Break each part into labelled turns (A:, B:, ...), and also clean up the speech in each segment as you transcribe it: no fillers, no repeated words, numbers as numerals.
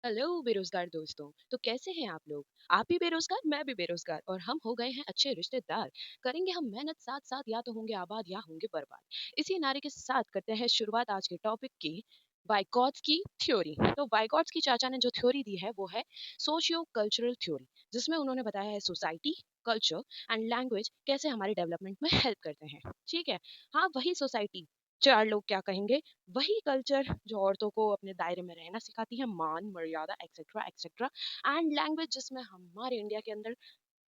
A: Hello बेरोजगार दोस्तों। तो कैसे हैं आप लोग? आप भी बेरोजगार, मैं भी बेरोजगार और हम हो गए हैं अच्छे रिश्तेदार। करेंगे हम मेहनत साथ साथ, या तो होंगे आबाद या होंगे बर्बाद। इसी नारे के साथ करते हैं शुरुआत आज के टॉपिक की, बाइकॉट्स की थ्योरी। तो बाइकॉट्स की चाचा ने जो थ्योरी दी है वो है सोशियो कल्चरल थ्योरी, जिसमें उन्होंने बताया है सोसाइटी, कल्चर एंड लैंग्वेज कैसे हमारे डेवलपमेंट में हेल्प करते हैं। ठीक है। हाँ, वही सोसाइटी, चार लोग क्या कहेंगे, वही कल्चर जो औरतों को अपने दायरे में रहना सिखाती है, मान मर्यादा एक्सेट्रा एक्सेट्रा, एंड लैंग्वेज जिसमें हमारे इंडिया के अंदर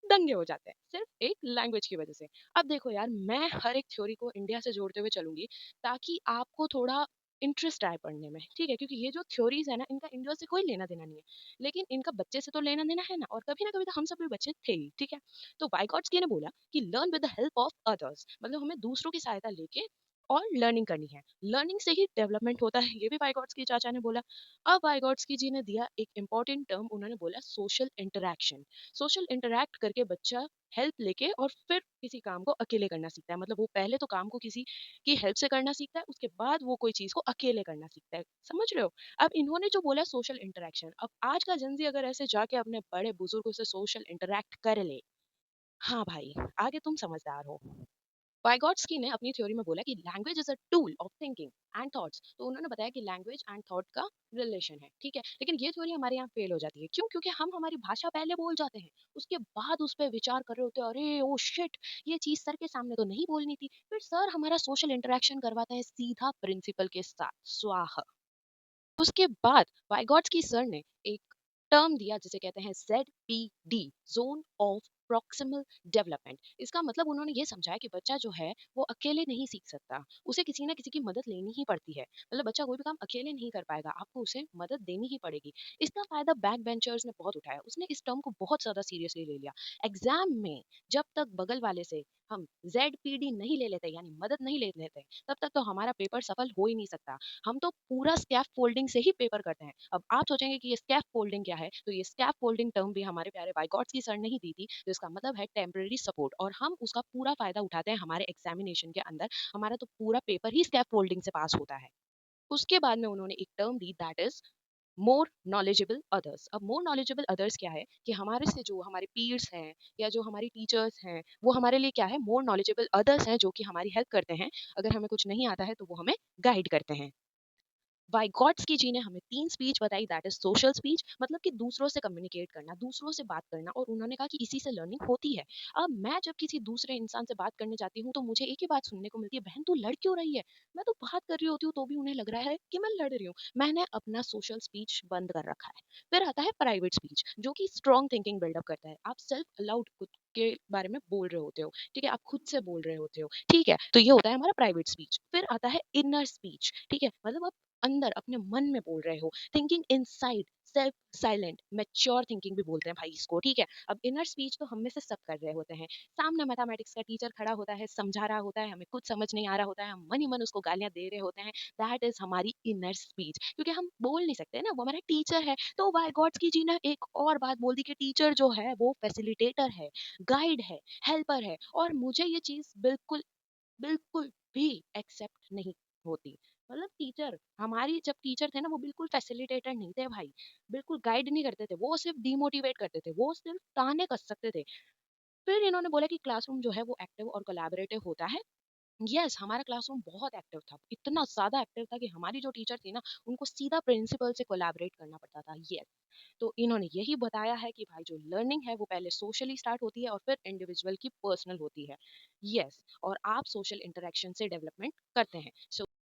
A: दंगे हो जाते हैं सिर्फ एक लैंग्वेज की वजह से। अब देखो यार, मैं हर एक थ्योरी को इंडिया से जोड़ते हुए चलूंगी ताकि आपको थोड़ा इंटरेस्ट आए पढ़ने में। ठीक है, क्योंकि ये जो थ्योरीज है ना, इनका इंडिया से कोई लेना देना नहीं है, लेकिन इनका बच्चे से तो लेना देना है ना कभी तो हम सब भी बच्चे थे ही। ठीक है। तो वाइगॉट्स्की ने बोला कि learn with the help of others, मतलब हमें दूसरों की सहायता लेके और लर्निंग करनी है। लर्निंग से ही डेवलपमेंट होता है, ये भी वाइगॉट्स्की चाचा ने बोला। अब वाइगॉट्स्की जी ने दिया एक इंपॉर्टेंट टर्म, उन्होंने बोला सोशल इंटरेक्शन। सोशल इंटरैक्ट करके बच्चा हेल्प लेके और फिर किसी काम को अकेले करना सीखता है। मतलब वो पहले तो काम को किसी की हेल्प से करना सीखता है, उसके बाद वो कोई चीज को अकेले करना सीखता है। समझ रहे हो? अब इन्होंने जो बोला सोशल इंटरेक्शन, अब आज का जंजी अगर ऐसे जाके अपने बड़े बुजुर्गों से सोशल इंटरैक्ट कर ले, हाँ भाई, आगे तुम समझदार हो। वाइगॉट्स्की ने अपनी थ्योरी में बोला कि language is a tool of thinking and thoughts. तो उन्होंने बताया कि लैंग्वेज एंड थॉट का रिलेशन है। ठीक है, लेकिन ये थ्योरी हमारे यहाँ फेल हो जाती है। क्यों? क्योंकि हम हमारी भाषा पहले बोल जाते हैं, उसके बाद उस पर विचार कर रहे होते हैं, अरे ओ शिट, ये चीज सर के सामने तो नहीं बोलनी थी। फिर सर हमारा सोशल इंटरेक्शन करवाता है सीधा प्रिंसिपल के साथ, स्वाहा। उसके बाद वाइगॉट्स्की सर ने एक टर्म दिया जिसे कहते हैं ZPD, zone of proximal development. इसका मतलब उन्होंने ये समझाया कि बच्चा जो है वो अकेले नहीं सीख सकता, उसे किसी ना किसी की मदद लेनी ही पड़ती है। मतलब बच्चा कोई भी काम अकेले नहीं कर पाएगा, आपको उसे मदद देनी ही पड़ेगी। इसका फायदा बैक बेंचर्स ने बहुत उठाया, उसने इस टर्म को बहुत ज्यादा सीरियसली ले लिया। एग्जाम में जब तक बगल वाले से हम ZPD नहीं ले लेते, यानी मदद नहीं ले लेते, तब तक तो हमारा पेपर सफल हो ही नहीं सकता। हम तो पूरा स्कैफ फोल्डिंग से ही पेपर करते हैं। अब आप सोचेंगे कि ये स्कैफ फोल्डिंग क्या है, तो ये स्कैफ फोल्डिंग टर्म भी हमारे प्यारे वाइगॉट्स्की सर ने ही दी थी, तो इसका मतलब है टेम्पररी सपोर्ट, और हम उसका पूरा फायदा उठाते हैं हमारे एग्जामिनेशन के अंदर। हमारा तो पूरा पेपर ही स्कैफ फोल्डिंग से पास होता है। उसके बाद में उन्होंने एक term the, that is more knowledgeable others. अब मोर नॉलेजेबल अदर्स क्या है कि हमारे से जो हमारे पीयर्स हैं या जो हमारी टीचर्स हैं, वो हमारे लिए क्या है, मोर नॉलेजेबल अदर्स हैं, जो कि हमारी हेल्प करते हैं। अगर हमें कुछ नहीं आता है तो वो हमें गाइड करते हैं। वाइगॉट्स्की जी ने हमें 3 स्पीच बताई, दैट इज सोशल स्पीच, मतलब कि दूसरों से कम्युनिकेट करना, दूसरों से बात करना, और उन्होंने कहा कि इसी से लर्निंग होती है। अब मैं जब किसी दूसरे इंसान से बात करने जाती हूँ तो मुझे एक ही बात सुनने को मिलती है, बहन तू लड़ क्यों रही है? मैं तो बात कर रही होती हूँ तो भी उन्हें लग रहा है कि मैं लड़ रही हूँ। मैंने अपना सोशल स्पीच बंद कर रखा है। फिर आता है प्राइवेट स्पीच, जो कि स्ट्रॉन्ग थिंकिंग बिल्डअप करता है। आप सेल्फ अलाउड खुद के बारे में बोल रहे होते हो। ठीक है, आप खुद से बोल रहे होते हो। ठीक है, तो ये होता है हमारा प्राइवेट स्पीच। फिर आता है इनर स्पीच। ठीक है, मतलब आप अंदर अपने मन में बोल रहे हो, thinking inside, self silent, mature thinking भी बोलते हैं भाई इसको। ठीक है। अब इनर स्पीच तो हम में से सब कर रहे होते हैं। सामने मैथमेटिक्स का टीचर खड़ा होता है, समझा रहा होता है, हमें कुछ समझ नहीं आ रहा होता है, हम मन ही मन उसको गालियां दे रहे होते हैं। दैट इज हमारी इनर स्पीच, क्योंकि हम बोल नहीं सकते ना, वो हमारा टीचर है। तो बाय गॉड्स की जी ने एक और बात बोल दी कि टीचर जो है वो फैसिलिटेटर है, गाइड है, हेल्पर है, और मुझे ये चीज बिल्कुल बिल्कुल भी एक्सेप्ट नहीं होती। मतलब टीचर, हमारी जब टीचर थे ना, वो बिल्कुल फैसिलिटेटर नहीं थे भाई, बिल्कुल गाइड नहीं करते थे, वो सिर्फ डिमोटिवेट करते थे, वो सिर्फ ताने कस सकते थे। फिर इन्होंने बोला कि क्लासरूम जो है वो एक्टिव और कोलैबोरेटिव होता है। यस, हमारा क्लासरूम बहुत एक्टिव था, इतना ज्यादा एक्टिव था कि हमारी जो टीचर थी ना, उनको सीधा प्रिंसिपल से कोलैबोरेट करना पड़ता था। यस, तो इन्होंने यही बताया है कि भाई जो लर्निंग है वो पहले सोशली स्टार्ट होती है और फिर इंडिविजुअल की पर्सनल होती है। यस, और आप सोशल इंटरेक्शन से डेवलपमेंट करते हैं। सो